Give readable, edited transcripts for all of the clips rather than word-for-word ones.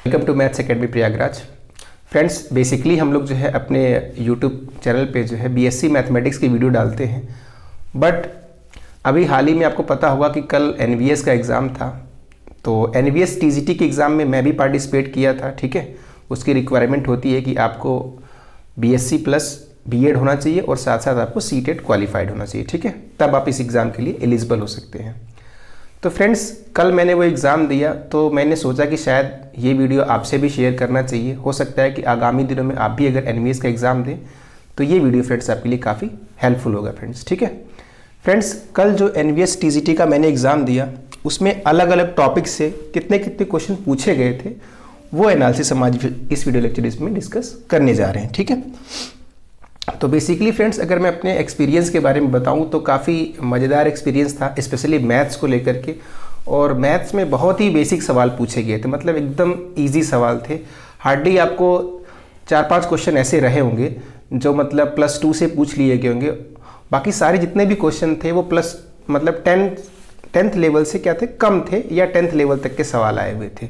Welcome to maths academy Prayagraj. Friends, basically हम लोग जो है अपने यूट्यूब चैनल पे जो है बीएससी मैथमेटिक्स की वीडियो डालते हैं, बट अभी हाल ही में आपको पता होगा कि कल एनवीएस का एग्ज़ाम था। तो एनवीएस टीजीटी के एग्ज़ाम में मैं भी पार्टिसिपेट किया था। ठीक है, उसकी रिक्वायरमेंट होती है कि आपको बीएससी प्लस बीएड होना चाहिए और साथ साथ आपको सीटेट क्वालिफाइड होना चाहिए। ठीक है, तब आप इस एग्ज़ाम के लिए एलिजिबल हो सकते हैं। तो फ्रेंड्स, कल मैंने वो एग्ज़ाम दिया तो मैंने सोचा कि शायद ये वीडियो आपसे भी शेयर करना चाहिए। हो सकता है कि आगामी दिनों में आप भी अगर एनवीएस का एग्ज़ाम दें तो ये वीडियो फ्रेंड्स आपके लिए काफ़ी हेल्पफुल होगा फ्रेंड्स। ठीक है फ्रेंड्स, कल जो एनवीएस टीजीटी का मैंने एग्ज़ाम दिया उसमें अलग अलग टॉपिक से कितने क्वेश्चन पूछे गए थे वो एनालिसिस हम आज इस वीडियो लेक्चर में डिस्कस करने जा रहे हैं। ठीक है, तो बेसिकली फ्रेंड्स, अगर मैं अपने एक्सपीरियंस के बारे में बताऊं तो काफ़ी मज़ेदार एक्सपीरियंस था, स्पेशली मैथ्स को लेकर के। और मैथ्स में बहुत ही बेसिक सवाल पूछे गए थे, मतलब एकदम इजी सवाल थे। हार्डली आपको 4-5 क्वेश्चन ऐसे रहे होंगे जो मतलब +2 से पूछ लिए गए होंगे। बाकी सारे जितने भी क्वेश्चन थे वो प्लस मतलब 10th लेवल से क्या थे, कम थे या 10th लेवल तक के सवाल आए हुए थे।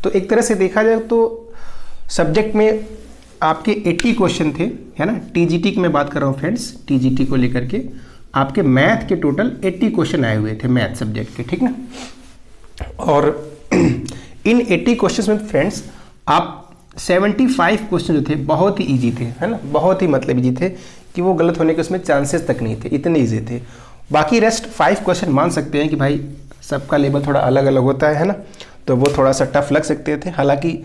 तो एक तरह से देखा जाए तो सब्जेक्ट में आपके 80 क्वेश्चन थे, है ना। टीजीटी की मैं बात कर रहा हूँ फ्रेंड्स, टीजीटी को लेकर के आपके मैथ के टोटल 80 क्वेश्चन आए हुए थे मैथ सब्जेक्ट के, ठीक ना। और इन 80 क्वेश्चन में फ्रेंड्स आप 75 क्वेश्चन जो थे बहुत ही इजी थे, है ना, बहुत ही मतलब इजी थे कि वो गलत होने के उसमें चांसेस तक नहीं थे, इतने इजी थे। बाकी रेस्ट 5 क्वेश्चन मान सकते हैं कि भाई सबका लेवल थोड़ा अलग अलग होता है ना, तो वो थोड़ा सा टफ लग सकते थे। हालांकि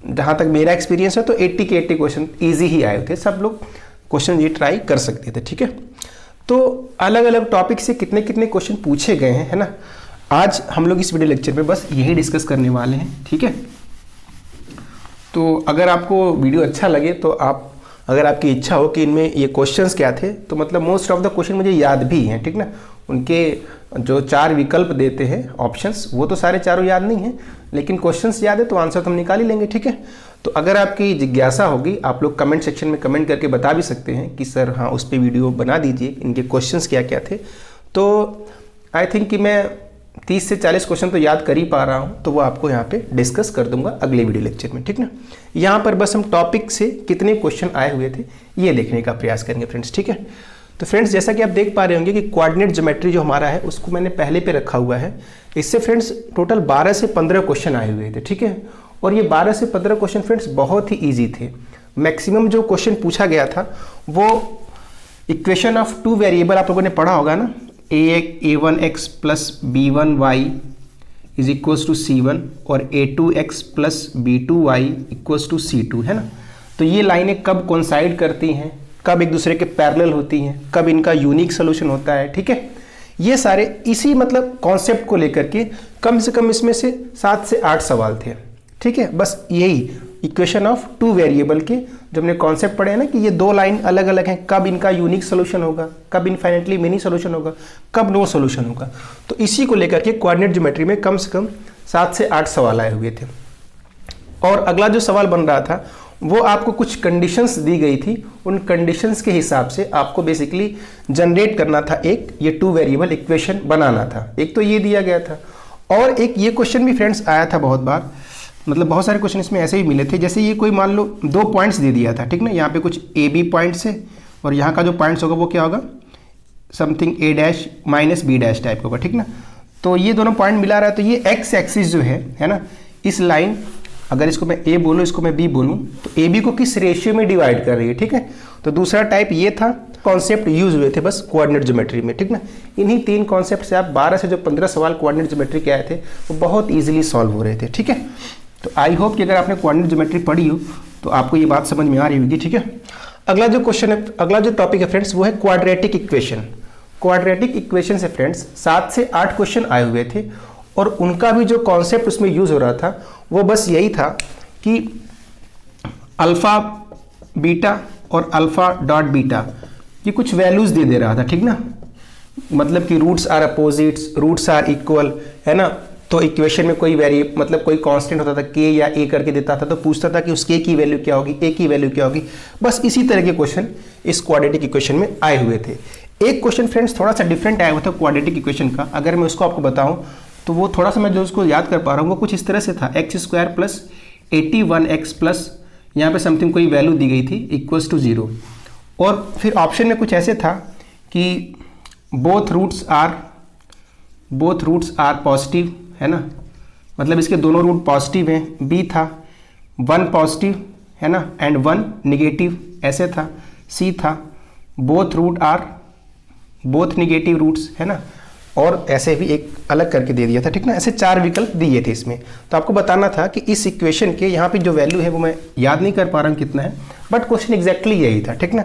जहाँ तक मेरा एक्सपीरियंस है तो 80 के 80 क्वेश्चन ईजी ही आए थे, सब लोग क्वेश्चन ये ट्राई कर सकते थे। ठीक है, तो अलग अलग टॉपिक से कितने क्वेश्चन पूछे गए हैं, है ना। आज हम लोग इस वीडियो लेक्चर में बस यही डिस्कस करने वाले हैं। ठीक है, तो अगर आपको वीडियो अच्छा लगे तो आप, अगर आपकी इच्छा हो कि इनमें ये क्वेश्चंस क्या थे, तो मतलब मोस्ट ऑफ द क्वेश्चन मुझे याद भी हैं, ठीक ना। उनके जो 4 विकल्प देते हैं ऑप्शंस, वो तो सारे चारों याद नहीं हैं, लेकिन क्वेश्चंस याद है तो आंसर तो हम निकाल ही लेंगे। ठीक है, तो अगर आपकी जिज्ञासा होगी आप लोग कमेंट सेक्शन में कमेंट करके बता भी सकते हैं कि सर हाँ उस पर वीडियो बना दीजिए, इनके क्वेश्चंस क्या क्या थे। तो आई थिंक कि मैं 30 से 40 क्वेश्चन तो याद कर ही पा रहा हूँ, तो वो आपको यहाँ पे डिस्कस कर दूंगा अगले वीडियो लेक्चर में, ठीक ना। यहाँ पर बस हम टॉपिक से कितने क्वेश्चन आए हुए थे ये देखने का प्रयास करेंगे फ्रेंड्स। ठीक है, तो फ्रेंड्स जैसा कि आप देख पा रहे होंगे कि कोऑर्डिनेट ज्योमेट्री जो हमारा है उसको मैंने पहले पे रखा हुआ है। इससे फ्रेंड्स टोटल 12 से 15 क्वेश्चन आए हुए थे। ठीक है, और ये 12 से 15 क्वेश्चन फ्रेंड्स बहुत ही ईजी थे। मैक्सिमम जो क्वेश्चन पूछा गया था वो इक्वेशन ऑफ 2 वेरिएबल आप लोगों ने पढ़ा होगा ना, a1x plus b1y is equals to c1 और a2x plus b2y equals to c2, है ना। तो ये लाइनें कब कोइंसाइड करती हैं, कब एक दूसरे के पैरेलल होती हैं, कब इनका यूनिक सोल्यूशन होता है। ठीक है, ये सारे इसी मतलब कॉन्सेप्ट को लेकर के कम से कम इसमें से 7 से 8 सवाल थे। ठीक है, बस यही इक्वेशन ऑफ 2 वेरिएबल के जो हमने कॉन्सेप्ट पढ़े हैं ना कि ये 2 लाइन अलग अलग हैं, कब इनका यूनिक सोल्यूशन होगा, कब इनफाइनाइटली मेनी सोल्यूशन होगा, कब नो सोल्यूशन होगा। तो इसी को लेकर के कोऑर्डिनेट ज्योमेट्री में कम से कम 7 से 8 सवाल आए हुए थे। और अगला जो सवाल बन रहा था वो आपको कुछ कंडीशंस दी गई थी, उन कंडीशंस के हिसाब से आपको बेसिकली जनरेट करना था, एक ये 2 वेरिएबल इक्वेशन बनाना था। एक तो ये दिया गया था और एक ये क्वेश्चन भी फ्रेंड्स आया था बहुत बार, मतलब बहुत सारे क्वेश्चन इसमें ऐसे ही मिले थे। जैसे ये कोई मान लो 2 पॉइंट्स दे दिया था, ठीक ना, यहाँ पे कुछ ए बी पॉइंट्स है और यहाँ का जो पॉइंट्स होगा वो क्या होगा, something a dash minus b dash type होगा, ठीक ना। तो ये दोनों पॉइंट मिला रहा है, तो ये एक्स एक्सिस जो है ना, इस लाइन अगर इसको मैं a बोलूँ इसको मैं b बोलूँ तो ए बी को किस रेशियो में डिवाइड कर रही है। ठीक है, तो दूसरा टाइप ये था, कॉन्सेप्ट यूज हुए थे बस कोऑर्डिनेट ज्योमेट्री में, ठीक ना। इन्हीं 3 कॉन्सेप्ट से आप 12 से जो 15 सवाल कोऑर्डिनेट ज्योमेट्री के आए थे वो बहुत ईजिली सॉल्व हो रहे थे। ठीक है, तो आई होप कि अगर आपने कोऑर्डिनेट ज्योमेट्री पढ़ी हो तो आपको ये बात समझ में आ रही होगी। ठीक है, अगला जो क्वेश्चन है, अगला जो टॉपिक है फ्रेंड्स वो है क्वाड्रेटिक इक्वेशन। क्वाड्रेटिक इक्वेशन से फ्रेंड्स 7 से 8 क्वेश्चन आए हुए थे और उनका भी जो कॉन्सेप्ट उसमें यूज हो रहा था वो बस यही था कि अल्फा बीटा और अल्फा डॉट बीटा ये कुछ वैल्यूज दे रहा था, ठीक ना। मतलब कि roots are opposites, roots are equal, है ना। तो इक्वेशन में कोई मतलब कोई कांस्टेंट होता था k या a करके देता था तो पूछता था कि उस k की वैल्यू क्या होगी, a की वैल्यू क्या होगी। बस इसी तरह के क्वेश्चन इस क्वाड्रेटिक इक्वेशन में आए हुए थे। एक क्वेश्चन फ्रेंड्स थोड़ा सा डिफरेंट आया हुआ था क्वाड्रेटिक इक्वेशन का, अगर मैं उसको आपको बताऊं तो वो थोड़ा सा मैं जो उसको याद कर पा रहा हूँ वो कुछ इस तरह से था, x square plus 81x plus यहाँ पे समथिंग कोई वैल्यू दी गई थी इक्वल्स टू 0। और फिर ऑप्शन में कुछ ऐसे था कि बोथ रूट्स आर पॉजिटिव, है ना, मतलब इसके दोनों रूट पॉजिटिव हैं। बी था 1 पॉजिटिव, है ना, एंड 1 निगेटिव, ऐसे था। सी था बोथ निगेटिव रूट्स, है ना, और ऐसे भी एक अलग करके दे दिया था, ठीक ना। ऐसे 4 विकल्प दिए थे इसमें। तो आपको बताना था कि इस इक्वेशन के यहाँ पे जो वैल्यू है वो मैं याद नहीं कर पा रहा हूँ कितना है, बट क्वेश्चन एग्जैक्टली यही था, ठीक ना।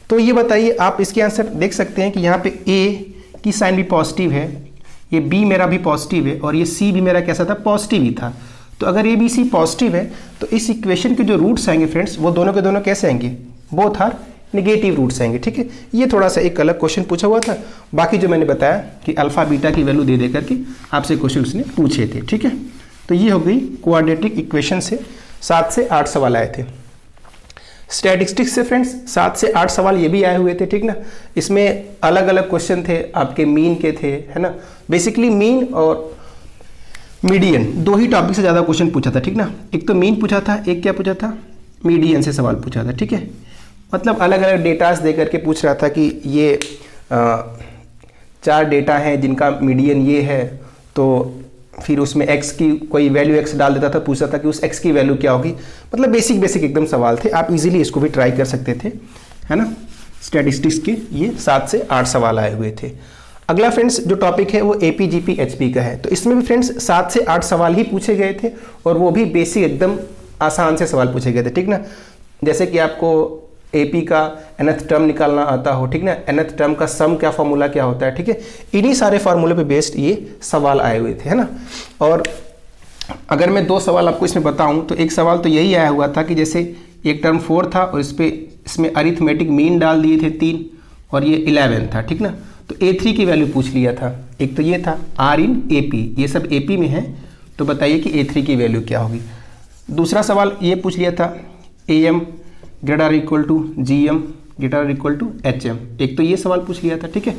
तो ये बताइए, आप इसके आंसर देख सकते हैं कि यहाँ पे ए की साइन भी पॉजिटिव है, ये बी मेरा भी पॉजिटिव है, और ये सी भी मेरा कैसा था, पॉजिटिव ही था। तो अगर ए बी सी पॉजिटिव है तो इस इक्वेशन के जो रूट्स आएंगे फ्रेंड्स, वो दोनों के दोनों कैसे आएंगे, बोथ आर निगेटिव रूट्स आएंगे, ठीक है। ये थोड़ा सा एक अलग क्वेश्चन पूछा हुआ था। बाकी जो मैंने बताया कि अल्फा बीटा की वैल्यू दे दे करके आपसे क्वेश्चन उसने पूछे थे, ठीक है। तो ये हो गई क्वाड्रेटिक इक्वेशन से 7 से 8 सवाल आए थे। स्टैटिस्टिक्स से फ्रेंड्स 7 से 8 सवाल ये भी आए हुए थे, ठीक ना। इसमें अलग अलग क्वेश्चन थे, आपके मीन के थे, है ना। बेसिकली मीन और मीडियन 2 ही टॉपिक से ज़्यादा क्वेश्चन पूछा था, ठीक ना। एक तो मीन पूछा था, एक क्या पूछा था, मीडियन से सवाल पूछा था, ठीक है। मतलब अलग अलग डेटास दे करके पूछ रहा था कि ये 4 डेटा हैं जिनका मीडियन ये है, तो फिर उसमें x की कोई वैल्यू x डाल देता था, पूछता था कि उस x की वैल्यू क्या होगी। मतलब बेसिक एकदम सवाल थे, आप इजीली इसको भी ट्राई कर सकते थे, है ना। स्टैटिस्टिक्स के ये 7 से 8 सवाल आए हुए थे। अगला फ्रेंड्स जो टॉपिक है वो APGP HP का है। तो इसमें भी फ्रेंड्स 7 से 8 सवाल ही पूछे गए थे, और वो भी बेसिक एकदम आसान से सवाल पूछे गए थे, ठीक ना। जैसे कि आपको AP का nth टर्म निकालना आता हो, ठीक ना, nth टर्म का सम क्या फॉर्मूला क्या होता है, ठीक है। इन्हीं सारे फार्मूले पे बेस्ड ये सवाल आए हुए थे, है ना। और अगर मैं 2 सवाल आपको इसमें बताऊं तो एक सवाल तो यही आया हुआ था कि जैसे एक टर्म 4 था और इसमें अरिथमेटिक मीन डाल दिए थे 3, और ये 11 था, ठीक ना। तो A3 की वैल्यू पूछ लिया था। एक तो ये था R in AP, ये सब AP में है, तो बताइए कि A3 की वैल्यू क्या होगी। दूसरा सवाल ये पूछ लिया था AM greater equal to GM greater equal to HM, एक तो ये सवाल पूछ लिया था, ठीक है।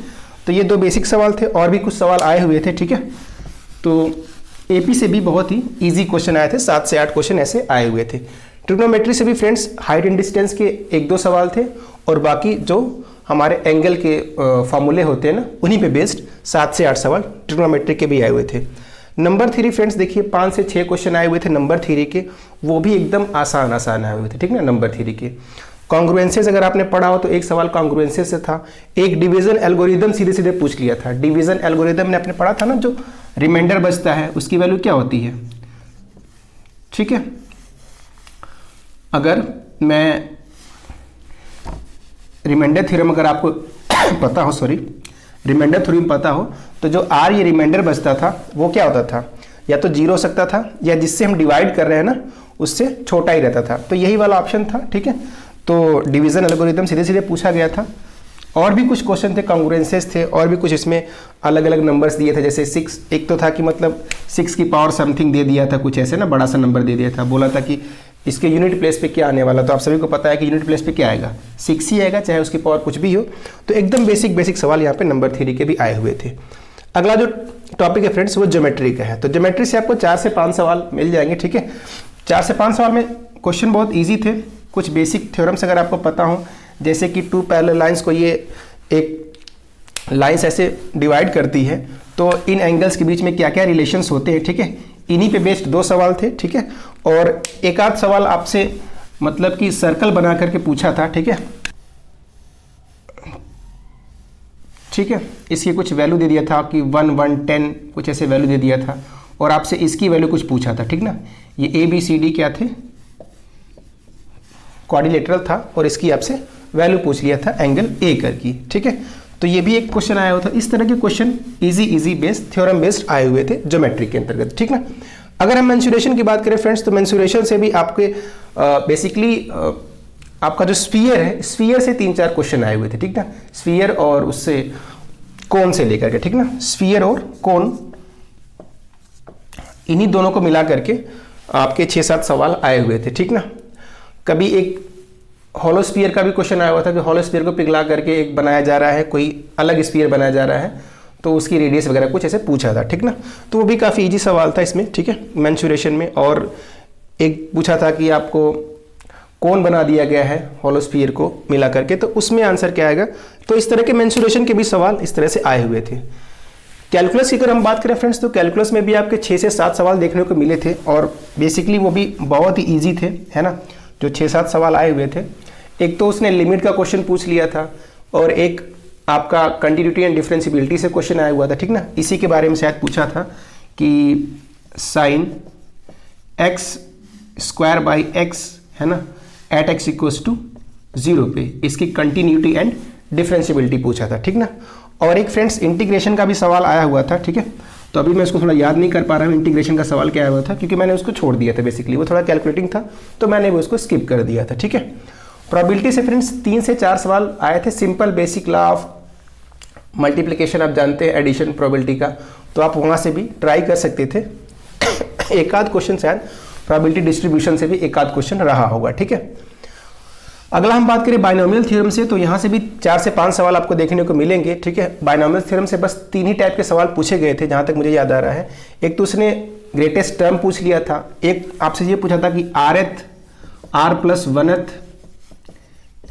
तो ये 2 बेसिक सवाल थे, और भी कुछ सवाल आए हुए थे, ठीक है। तो AP से भी बहुत ही इजी क्वेश्चन आए थे, 7 से 8 क्वेश्चन ऐसे आए हुए थे। ट्रिग्नोमेट्री से भी फ्रेंड्स हाइट एंड डिस्टेंस के 1-2 सवाल थे, और बाकी जो हमारे एंगल के फॉर्मूले होते हैं ना, उन्हीं पे बेस्ड 7 से 8 सवाल ट्रिग्नोमेट्री के भी आए हुए थे। नंबर थ्योरी फ्रेंड्स देखिए 5 से 6 क्वेश्चन आए हुए थे नंबर थ्योरी के, वो भी एकदम आसान आए हुए थे, ठीक ना। नंबर थ्योरी के कॉन्ग्रुएंसेस अगर आपने पढ़ा हो तो एक सवाल कॉन्ग्रुएंसेस से था। एक डिवीजन एल्गोरिदम सीधे सीधे पूछ लिया था। डिवीजन एल्गोरिदम में आपने पढ़ा था ना, जो रिमाइंडर बचता है उसकी वैल्यू क्या होती है, ठीक है। अगर मैं रिमाइंडर थ्योरम अगर आपको पता हो, रिमाइंडर थ्योरम पता हो, तो जो R ये रिमाइंडर बचता था वो क्या होता था, या तो 0 हो सकता था, या जिससे हम डिवाइड कर रहे हैं ना उससे छोटा ही रहता था। तो यही वाला ऑप्शन था, ठीक है। तो डिवीजन एल्गोरिथम सीधे सीधे पूछा गया था। और भी कुछ क्वेश्चन थे, कॉन्ग्रुएंसेस थे, और भी कुछ इसमें अलग अलग नंबर्स दिए थे। जैसे 6, एक तो था कि मतलब 6 की पावर समथिंग दे दिया था, कुछ ऐसे ना बड़ा सा नंबर दे दिया था, बोला था कि इसके यूनिट प्लेस पे क्या आने वाला। तो आप सभी को पता है कि यूनिट प्लेस पे क्या आएगा, 6 ही आएगा, चाहे उसकी पावर कुछ भी हो। तो एकदम बेसिक सवाल यहाँ पे नंबर थ्योरी के भी आए हुए थे। अगला जो टॉपिक है फ्रेंड्स वो ज्योमेट्री का है। तो ज्योमेट्री से आपको 4 से 5 सवाल मिल जाएंगे, ठीक है। 4 से 5 सवाल में क्वेश्चन बहुत ईजी थे। कुछ बेसिक थ्योरम्स अगर आपको पता हो, जैसे कि 2 पैरेलल लाइंस को ये एक लाइंस ऐसे डिवाइड करती है, तो इन एंगल्स के बीच में क्या क्या रिलेशंस होते हैं, ठीक है। इन्हीं पे बेस्ड 2 सवाल थे, ठीक है। और एक आध सवाल आपसे मतलब कि सर्कल बना करके पूछा था, ठीक है, ठीक है। इसकी कुछ वैल्यू दे दिया था कि 1, 1, 10 कुछ ऐसे वैल्यू दे दिया था, और आपसे इसकी वैल्यू कुछ पूछा था, ठीक ना। ये ABCD क्या थे, क्वाड्रिलेटरल था, और इसकी आपसे वैल्यू पूछ लिया था एंगल A कर की, ठीक है। तो ये भी एक क्वेश्चन आया हुआ था। इस तरह के question easy based theorem based आए हुए थे ज्योमेट्री के अंतर्गत, ठीक ना। अगर हम मेंसुरेशन की बात करें फ्रेंड्स, तो मेंसुरेशन से भी आपके बेसिकली आपका जो स्फीयर है, स्फीयर से 3-4 क्वेश्चन आए हुए थे, ठीक ना। स्फीयर और उससे कोन से लेकर के, ठीक ना, स्फीयर और कोन, इन्हीं दोनों को मिला करके आपके 6-7 सवाल आए हुए थे, ठीक ना। कभी एक हॉलो स्फीयर का भी क्वेश्चन आया हुआ था कि हॉलो स्फीयर को पिघला करके एक बनाया जा रहा है, कोई अलग स्फीयर बनाया जा रहा है, तो उसकी रेडियस वगैरह कुछ ऐसे पूछा था, ठीक ना। तो वो भी काफ़ी इजी सवाल था इसमें, ठीक है, मेंसुरेशन में। और एक पूछा था कि आपको कौन बना दिया गया है होलोस्फीयर को मिला करके, तो उसमें आंसर क्या आएगा। तो इस तरह के मेंसुरेशन के भी सवाल इस तरह से आए हुए थे। कैलकुलस की अगर हम बात करें फ्रेंड्स, तो कैलकुलस में भी आपके 6 से 7 सवाल देखने को मिले थे और बेसिकली वो भी बहुत ही ईजी थे, है ना। जो 6-7 सवाल आए हुए थे, एक तो उसने लिमिट का क्वेश्चन पूछ लिया था और एक आपका कंटिन्यूटी एंड डिफरेंशियबिलिटी से क्वेश्चन आया हुआ था, ठीक ना। इसी के बारे में शायद पूछा था कि sine x square by x, है ना, एट एक्स इक्वल्स टू 0 पे इसकी कंटिन्यूटी एंड डिफरेंशियबिलिटी पूछा था, ठीक ना। और एक फ्रेंड्स इंटीग्रेशन का भी सवाल आया हुआ था, ठीक है। तो अभी मैं इसको थोड़ा याद नहीं कर पा रहा हूँ इंटीग्रेशन का सवाल क्या आया हुआ था, क्योंकि मैंने उसको छोड़ दिया था। बेसिकली वो थोड़ा कैलकुलेटिंग था तो मैंने वो उसको स्किप कर दिया था, ठीक है। प्रोबेबिलिटी से फ्रेंड्स 3 से 4 सवाल आए थे। Simple basic law of multiplication आप जानते हैं, एडिशन प्रोबेबिलिटी का, तो आप वहाँ से भी ट्राई कर सकते थे। एक आध क्वेश्चन शायद प्रोबेबिलिटी डिस्ट्रीब्यूशन से भी एक आध क्वेश्चन रहा होगा, ठीक है। अगला हम बात करें बाइनोमियल थ्योरम से, तो यहाँ से भी 4 से 5 सवाल आपको देखने को मिलेंगे, ठीक है। बाइनोमियल थ्योरम से बस 3 ही टाइप के सवाल पूछे गए थे जहाँ तक मुझे याद आ रहा है। एक तो उसने ग्रेटेस्ट टर्म पूछ लिया था, एक आपसे ये पूछा था कि rth r+1th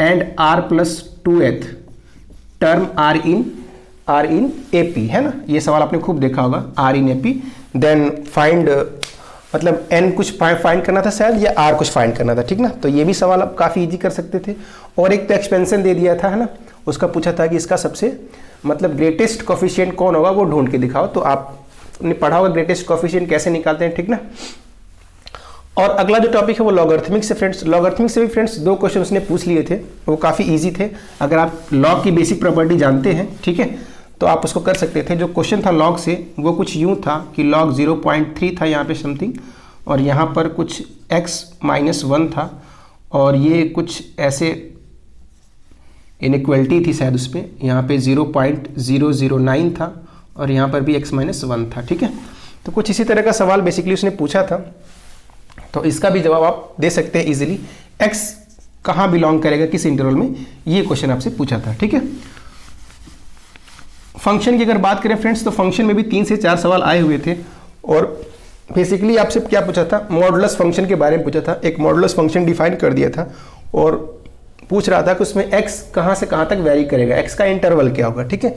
and r+2th term are in AP, है ना। ये सवाल आपने खूब देखा होगा, are in AP। Then find मतलब n कुछ फाइंड करना था शायद, या r कुछ फाइंड करना था, ठीक ना। तो ये भी सवाल आप काफ़ी इजी कर सकते थे। और एक तो एक्सपेंशन दे दिया था, है ना, उसका पूछा था कि इसका सबसे मतलब ग्रेटेस्ट कोफिशिएंट कौन होगा वो ढूंढ के दिखाओ। तो आपने पढ़ा होगा ग्रेटेस्ट कोफिशिएंट कैसे निकालते हैं, ठीक ना। और अगला जो टॉपिक है वो लॉगरिथमिक से फ्रेंड्स। लॉगरिथमिक से भी फ्रेंड्स 2 क्वेश्चन उसने पूछ लिए थे, वो काफ़ी ईजी थे। अगर आप लॉग की बेसिक प्रॉपर्टी जानते हैं, ठीक है, तो आप उसको कर सकते थे। जो क्वेश्चन था लॉग से वो कुछ यूँ था कि लॉग 0.3 था यहाँ पे समथिंग, और यहाँ पर कुछ x-1 था, और ये कुछ ऐसे इनइक्वलिटी थी शायद उसमें, यहाँ पे 0.009 था और यहाँ पर भी x-1 था, ठीक है। तो कुछ इसी तरह का सवाल बेसिकली उसने पूछा था। तो इसका भी जवाब आप दे सकते हैं इजीली। x कहाँ बिलोंग करेगा, किस इंटरवल में, ये क्वेश्चन आपसे पूछा था, ठीक है। फंक्शन की अगर बात करें फ्रेंड्स, तो फंक्शन में भी 3 से 4 सवाल आए हुए थे और बेसिकली आपसे क्या पूछा था, मॉडुलस फंक्शन के बारे में पूछा था। एक मॉडुलस फंक्शन डिफाइन कर दिया था और पूछ रहा था कि उसमें x कहाँ से कहाँ तक वेरी करेगा, x का इंटरवल क्या होगा, ठीक है।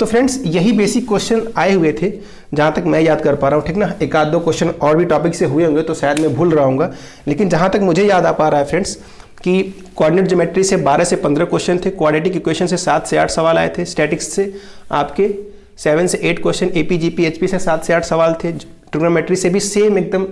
तो फ्रेंड्स यही बेसिक क्वेश्चन आए हुए थे जहाँ तक मैं याद कर पा रहा हूँ, ठीक ना। एक आध 2 क्वेश्चन और भी टॉपिक से हुए होंगे तो शायद मैं भूल रहा हूँ, लेकिन जहाँ तक मुझे याद आ पा रहा है फ्रेंड्स कि कोऑर्डिनेट ज्योमेट्री से 12 से 15 क्वेश्चन थे, क्वाड्रेटिक इक्वेशन से 7 से 8 सवाल आए थे, स्टैटिक्स से आपके 7 से 8 क्वेश्चन, AP GP HP से 7 से 8 सवाल थे, ट्रिग्नोमेट्री से भी सेम एकदम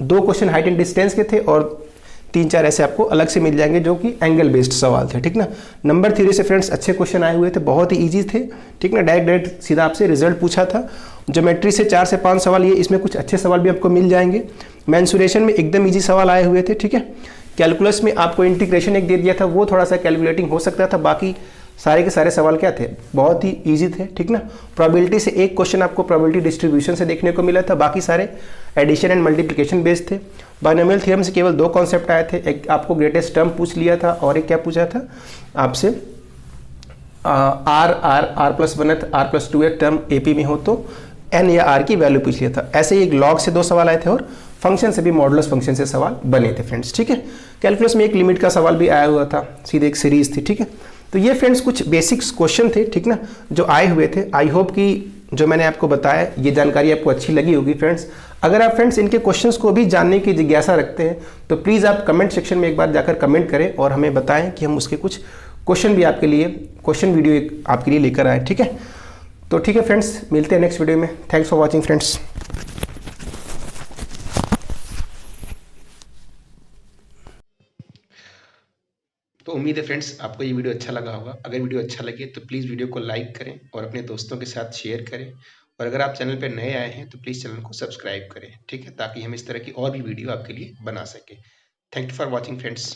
2 क्वेश्चन हाइट एंड डिस्टेंस के थे और 3-4 ऐसे आपको अलग से मिल जाएंगे जो कि एंगल बेस्ड सवाल थे, ठीक ना। नंबर थ्योरी से फ्रेंड्स अच्छे क्वेश्चन आए हुए थे, बहुत ही इजी थे, ठीक ना। डायरेक्ट सीधा आपसे रिजल्ट पूछा था। ज्योमेट्री से 4 से 5 सवाल, ये इसमें कुछ अच्छे सवाल भी आपको मिल जाएंगे। मेंसुरेशन में एकदम ईजी सवाल आए हुए थे, ठीक है। कैलकुलस में आपको इंटीग्रेशन एक दे दिया था, वो थोड़ा सा कैलकुलेटिंग हो सकता था, बाकी सारे के सारे सवाल क्या थे, बहुत ही इजी थे, ठीक ना। प्रोबेबिलिटी से एक क्वेश्चन आपको प्रोबेबिलिटी डिस्ट्रीब्यूशन से देखने को मिला था, बाकी सारे एडिशन एंड मल्टीप्लिकेशन बेस्ड थे। बाइनोमियल थ्योरम से केवल 2 कॉन्सेप्ट आए थे, एक आपको ग्रेटेस्ट टर्म पूछ लिया था और एक क्या पूछा था आपसे r+1th r+2th टर्म AP में हो तो n या r की वैल्यू पूछ लिया था। ऐसे ही एक लॉग से 2 सवाल आए थे और फंक्शन से भी मॉडुलस फंक्शन से सवाल बने थे फ्रेंड्स, ठीक है। कैलकुलस में एक लिमिट का सवाल भी आया हुआ था, सीधे एक सीरीज थी, ठीक है। तो ये फ्रेंड्स कुछ बेसिक्स क्वेश्चन थे, ठीक ना, जो आए हुए थे। आई होप कि जो मैंने आपको बताया ये जानकारी आपको अच्छी लगी होगी फ्रेंड्स। अगर आप फ्रेंड्स इनके क्वेश्चंस को भी जानने की जिज्ञासा रखते हैं तो प्लीज़ आप कमेंट सेक्शन में एक बार जाकर कमेंट करें और हमें बताएं कि हम उसके कुछ क्वेश्चन भी आपके लिए, क्वेश्चन वीडियो आपके लिए लेकर आए, ठीक है। तो ठीक है फ्रेंड्स, मिलते हैं नेक्स्ट वीडियो में। Thanks for watching friends. तो उम्मीद है फ्रेंड्स आपको ये वीडियो अच्छा लगा होगा। अगर वीडियो अच्छा लगे तो प्लीज़ वीडियो को लाइक करें और अपने दोस्तों के साथ शेयर करें, और अगर आप चैनल पर नए आए हैं तो प्लीज़ चैनल को सब्सक्राइब करें, ठीक है, ताकि हम इस तरह की और भी वीडियो आपके लिए बना सकें। Thank you for watching friends.